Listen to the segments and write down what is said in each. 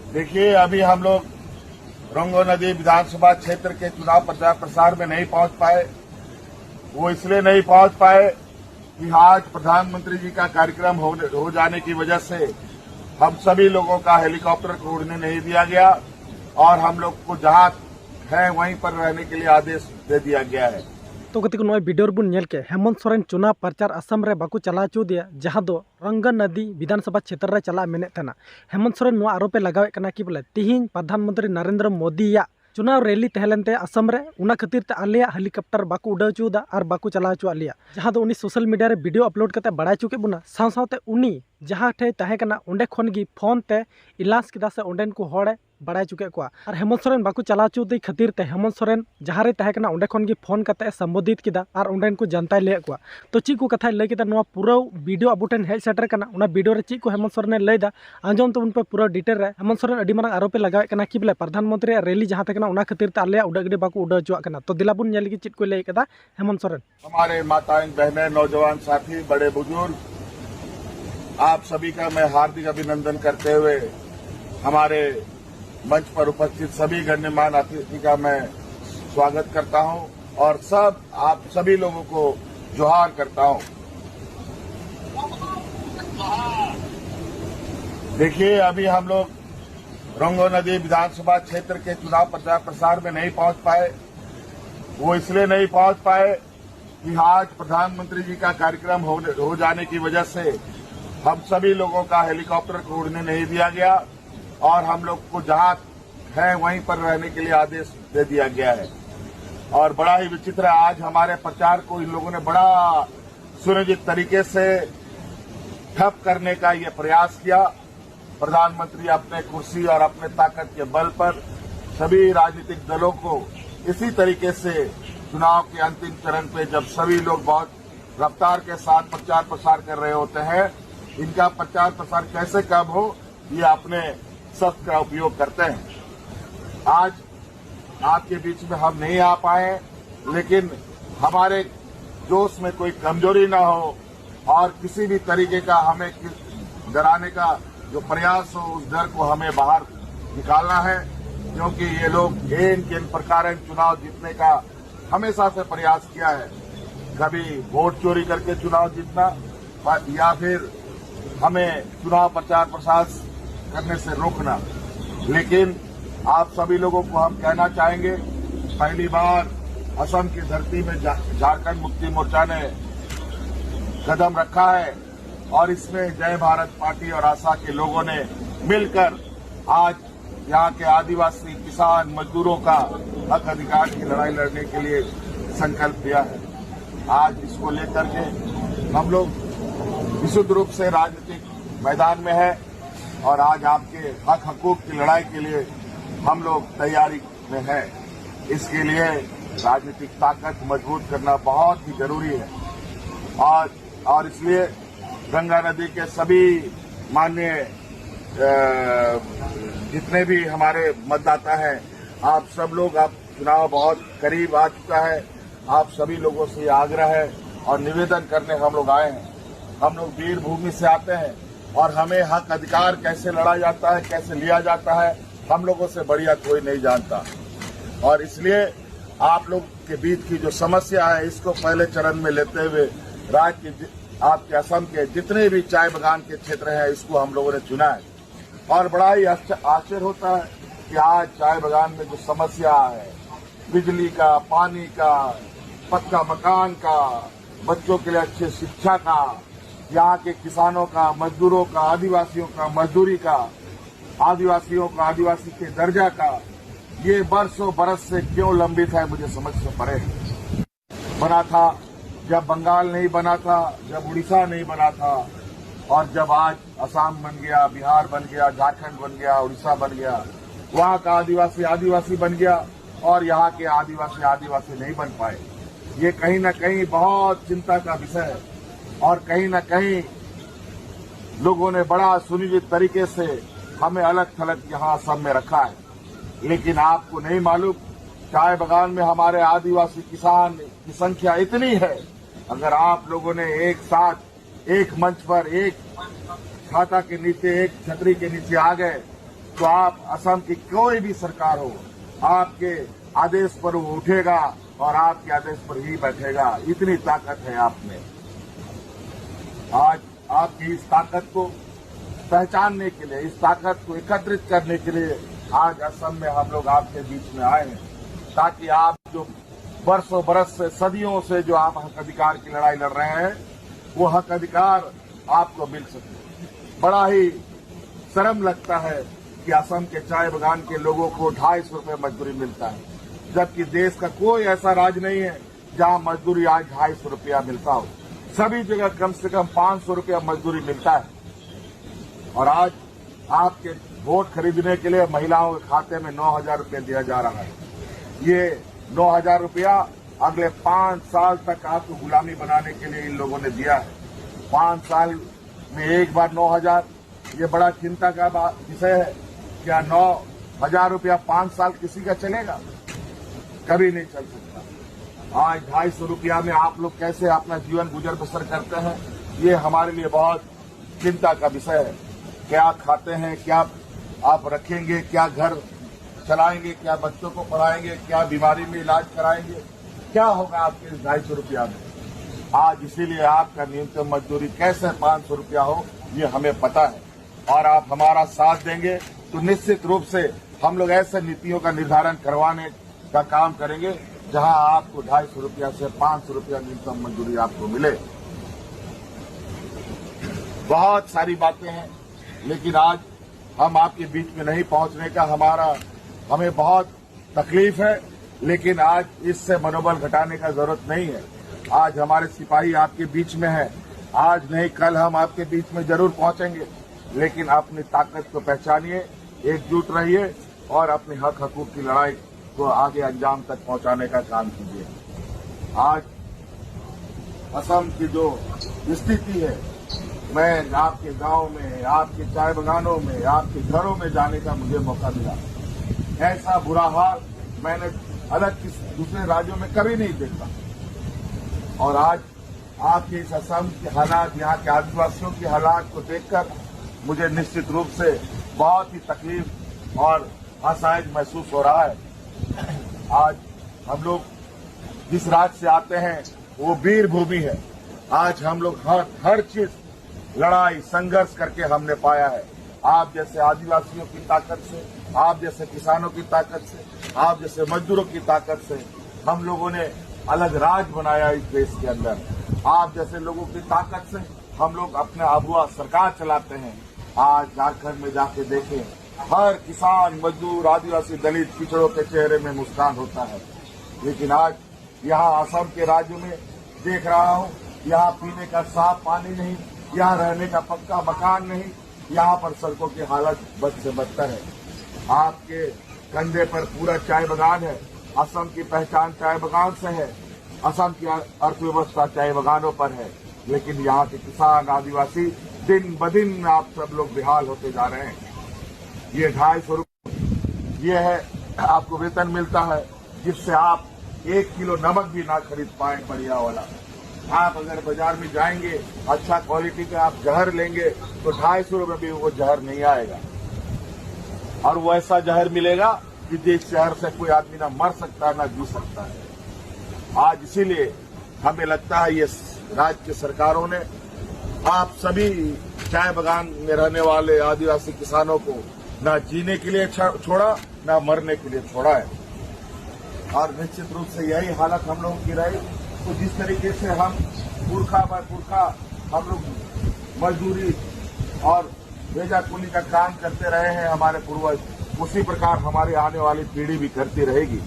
देखिए, अभी हम लोग रंगो नदी विधानसभा क्षेत्र के चुनाव प्रचार प्रसार में नहीं पहुंच पाए। वो इसलिए नहीं पहुंच पाए कि आज प्रधानमंत्री जी का कार्यक्रम हो जाने की वजह से हम सभी लोगों का हेलीकॉप्टर को उड़ने नहीं दिया गया और हम लोग को जहां है वहीं पर रहने के लिए आदेश दे दिया गया है। तो गति को वीडियो बन नेल के हेमंत सोरेन चुनाव प्रचार असम रे बाकू चला चो दिया जहां दो रंगा नदी विधानसभा क्षेत्र रे चला मेने तना। हेमंत सोरेन आरोपे लगावे कना कि बोले तिहिन प्रधानमंत्री नरेंद्र मोदी या चुनाव रैली तहलेंते असम रे उना खातिर ते आलिया हेलीकॉप्टर बाकू उड़ाव चुदा और बाकू चला चो आलिया जहां दो उनी सोशल मीडिया रे वीडियो अपलोड करते बड़ा चुके बुना साव सावते उनी जहां ठे तहे कना ओंडे खन गी फोन ते इलास किदा से ओंडेन को होड़े बड़ा चुके को और हेमंत सोरेन बाकू चला चुदे खातिर ते हेमंत सोरेन जहां रे तहे कना ओंडे खन गी फोन करते संबोधित किदा और ओंडेन को जनता ले को तो ची को कथा लय किदा नोआ पूरा वीडियो अबुटेन हेज सेटर कना उना वीडियो रे ची को हेमंत सोरेन लयदा आंजोम तो उन पे पूरा डिटेल रे हेमंत सोरेन अडी मारंग आरोपे लगावे कना कि बोले प्रधानमंत्री रैली जहां तक उना खातिर ते आले उड़ा गडी बाकू उड़ा चुआ कना। तो दिलाबुन नेल की चिट को लय कदा हेमंत सोरेन। हमारे माताएं बहनें नौजवान साथी बड़े बुजुर्ग आप सभी का मैं हार्दिक अभिनंदन करते हुए हमारे मंच पर उपस्थित सभी गण्यमान्य अतिथि का मैं स्वागत करता हूं और आप सभी लोगों को जोहार करता हूं। देखिए, अभी हम लोग रंगो नदी विधानसभा क्षेत्र के चुनाव प्रचार प्रसार में नहीं पहुंच पाए। वो इसलिए नहीं पहुंच पाए कि आज प्रधानमंत्री जी का कार्यक्रम हो जाने की वजह से हम सभी लोगों का हेलीकॉप्टर को उड़ने नहीं दिया गया और हम लोग को जहां है वहीं पर रहने के लिए आदेश दे दिया गया है। और बड़ा ही विचित्र है, आज हमारे प्रचार को इन लोगों ने बड़ा सुनियोजित तरीके से ठप करने का ये प्रयास किया। प्रधानमंत्री अपने कुर्सी और अपने ताकत के बल पर सभी राजनीतिक दलों को इसी तरीके से चुनाव के अंतिम चरण पे जब सभी लोग बहुत रफ्तार के साथ प्रचार प्रसार कर रहे होते हैं, इनका प्रचार प्रसार कैसे कम हो ये अपने शस्त्र का उपयोग करते हैं। आज आपके बीच में हम नहीं आ पाए, लेकिन हमारे जोश में कोई कमजोरी ना हो और किसी भी तरीके का हमें डराने का जो प्रयास हो उस डर को हमें बाहर निकालना है, क्योंकि ये लोग इन प्रकार चुनाव जीतने का हमेशा से प्रयास किया है। कभी वोट चोरी करके चुनाव जीतना या फिर हमें चुनाव प्रचार प्रसार करने से रोकना। लेकिन आप सभी लोगों को हम कहना चाहेंगे, पहली बार असम की धरती में झारखंड मुक्ति मोर्चा ने कदम रखा है और इसमें जय भारत पार्टी और आशा के लोगों ने मिलकर आज यहाँ के आदिवासी किसान मजदूरों का हक अधिकार की लड़ाई लड़ने के लिए संकल्प लिया है। आज इसको लेकर के हम लोग विशुद्ध रूप से राजनीतिक मैदान में है और आज आपके हक हकूक की लड़ाई के लिए हम लोग तैयारी में हैं। इसके लिए राजनीतिक ताकत मजबूत करना बहुत ही जरूरी है और इसलिए गंगा नदी के सभी माननीय जितने भी हमारे मतदाता हैं, आप सब लोग, आप चुनाव बहुत करीब आ चुका है, आप सभी लोगों से आग्रह है और निवेदन करने हम लोग आए हैं। हम लोग वीर भूमि से आते हैं और हमें हक अधिकार कैसे लड़ा जाता है, कैसे लिया जाता है, हम लोगों से बढ़िया कोई नहीं जानता। और इसलिए आप लोग के बीच की जो समस्या है इसको पहले चरण में लेते हुए राज्य के आपके असम के जितने भी चाय बागान के क्षेत्र हैं इसको हम लोगों ने चुना है। और बड़ा ही आश्चर्य होता है कि आज चाय बागान में जो समस्या है, बिजली का, पानी का, पक्का मकान का, बच्चों के लिए अच्छी शिक्षा का, यहाँ के किसानों का, मजदूरों का, आदिवासियों का मजदूरी का, आदिवासियों का आदिवासी के दर्जा का, ये बरसों बरस से क्यों लंबित है मुझे समझ से परे है। बना था जब बंगाल नहीं बना था, जब उड़ीसा नहीं बना था और जब आज असम बन गया, बिहार बन गया, झारखंड बन गया, उड़ीसा बन गया, वहाँ का आदिवासी आदिवासी बन गया और यहाँ के आदिवासी आदिवासी नहीं बन पाए। ये कहीं न कहीं बहुत चिंता का विषय है और कहीं न कहीं लोगों ने बड़ा सुनियोजित तरीके से हमें अलग थलग यहाँ सब में रखा है। लेकिन आपको नहीं मालूम, चाय बागान में हमारे आदिवासी किसान की संख्या इतनी है, अगर आप लोगों ने एक साथ एक मंच पर एक छाता के नीचे, एक छतरी के नीचे आ गए तो आप असम की कोई भी सरकार हो, आपके आदेश पर वो उठेगा और आपके आदेश पर ही बैठेगा। इतनी ताकत है आप में। आज आपकी इस ताकत को पहचानने के लिए, इस ताकत को एकत्रित करने के लिए आज असम में हम लोग आपके बीच में आए हैं, ताकि आप जो बरसों बरस से, सदियों से जो आप हक अधिकार की लड़ाई लड़ रहे हैं, वो हक अधिकार आपको मिल सके। बड़ा ही शर्म लगता है कि असम के चाय बागान के लोगों को 250 रुपये मजदूरी मिलता है, जबकि देश का कोई ऐसा राज्य नहीं है जहां मजदूरी आज 250 रुपया मिलता हो। सभी जगह कम से कम 500 रुपया मजदूरी मिलता है। और आज आपके वोट खरीदने के लिए महिलाओं के खाते में 9,000 रुपये दिया जा रहा है। ये 9,000 रुपया अगले 5 साल तक आपको गुलामी बनाने के लिए इन लोगों ने दिया है। 5 साल में एक बार 9,000, ये बड़ा चिंता का विषय है। क्या 9,000 रुपया 5 साल किसी का चलेगा? कभी नहीं चल सकता। आज 250 रुपया में आप लोग कैसे अपना जीवन गुजर बसर करते हैं, ये हमारे लिए बहुत चिंता का विषय है। क्या खाते हैं, क्या आप रखेंगे, क्या घर चलाएंगे, क्या बच्चों को पढ़ाएंगे, क्या बीमारी में इलाज कराएंगे, क्या होगा आपके 250 रुपया में? आज इसीलिए आपका न्यूनतम मजदूरी कैसे 500 रुपया हो, ये हमें पता है। और आप हमारा साथ देंगे तो निश्चित रूप से हम लोग ऐसे नीतियों का निर्धारण करवाने का काम करेंगे जहां आपको 250 रुपया से 500 रुपया न्यूनतम मजदूरी आपको मिले। बहुत सारी बातें हैं, लेकिन आज हम आपके बीच में नहीं पहुंचने का हमें बहुत तकलीफ है, लेकिन आज इससे मनोबल घटाने का जरूरत नहीं है। आज हमारे सिपाही आपके बीच में है, आज नहीं कल हम आपके बीच में जरूर पहुंचेंगे, लेकिन अपनी ताकत को पहचानिए, एकजुट रहिए और अपने हक हकूक की लड़ाई को आगे अंजाम तक पहुंचाने का काम कीजिए। आज असम की जो स्थिति है, मैं आपके गांव में, आपके चाय बागानों में, आपके घरों में जाने का मुझे मौका मिला। ऐसा बुरा हाल मैंने अलग किसी दूसरे राज्यों में कभी नहीं देखा। और आज आपके इस असम के हालात, यहाँ के आदिवासियों के हालात को देखकर मुझे निश्चित रूप से बहुत ही तकलीफ और असहाय महसूस हो रहा है। आज हम लोग जिस राज्य से आते हैं वो वीर भूमि है। आज हम लोग हर चीज लड़ाई संघर्ष करके हमने पाया है। आप जैसे आदिवासियों की ताकत से, आप जैसे किसानों की ताकत से, आप जैसे मजदूरों की ताकत से हम लोगों ने अलग राज बनाया इस देश के अंदर। आप जैसे लोगों की ताकत से हम लोग अपने आबुआ सरकार चलाते हैं। आज झारखंड में जाके देखें, हर किसान, मजदूर, आदिवासी, दलित, पिछड़ों के चेहरे में मुस्कान होता है। लेकिन आज यहाँ असम के राज्यों में देख रहा हूँ, यहाँ पीने का साफ पानी नहीं, यहाँ रहने का पक्का मकान नहीं, यहाँ पर सड़कों की हालत बद से बदतर है। आपके कंधे पर पूरा चाय बागान है। असम की पहचान चाय बागान से है। असम की अर्थव्यवस्था चाय बागानों पर है। लेकिन यहाँ के किसान, आदिवासी दिन ब दिन आप सब लोग बेहाल होते जा रहे हैं। ये 250 रुपये ये है आपको वेतन मिलता है, जिससे आप 1 किलो नमक भी ना खरीद पाए बढ़िया वाला। आप अगर बाजार में जाएंगे, अच्छा क्वालिटी का आप जहर लेंगे तो 250 रुपये भी वो जहर नहीं आएगा। और वो ऐसा जहर मिलेगा कि जिस जहर से कोई आदमी ना मर सकता है ना जी सकता है। आज इसीलिए हमें लगता है ये राज्य की सरकारों ने आप सभी चाय बागान में रहने वाले आदिवासी किसानों को ना जीने के लिए छोड़ा, ना मरने के लिए छोड़ा है। और निश्चित रूप से यही हालत हम लोगों की रही। तो जिस तरीके से हम पुरखा बाय पुरखा हम लोग मजदूरी और भेजा कुली का काम करते रहे हैं हमारे पूर्वज, उसी प्रकार हमारी आने वाली पीढ़ी भी करती रहेगी।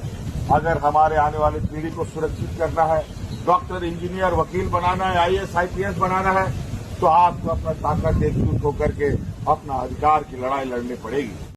अगर हमारे आने वाली पीढ़ी को सुरक्षित करना है, डॉक्टर, इंजीनियर, वकील बनाना है, IAS, IPS बनाना है, तो आपको अपना ताकत एकजुट होकर के अपना अधिकार की लड़ाई लड़नी पड़ेगी।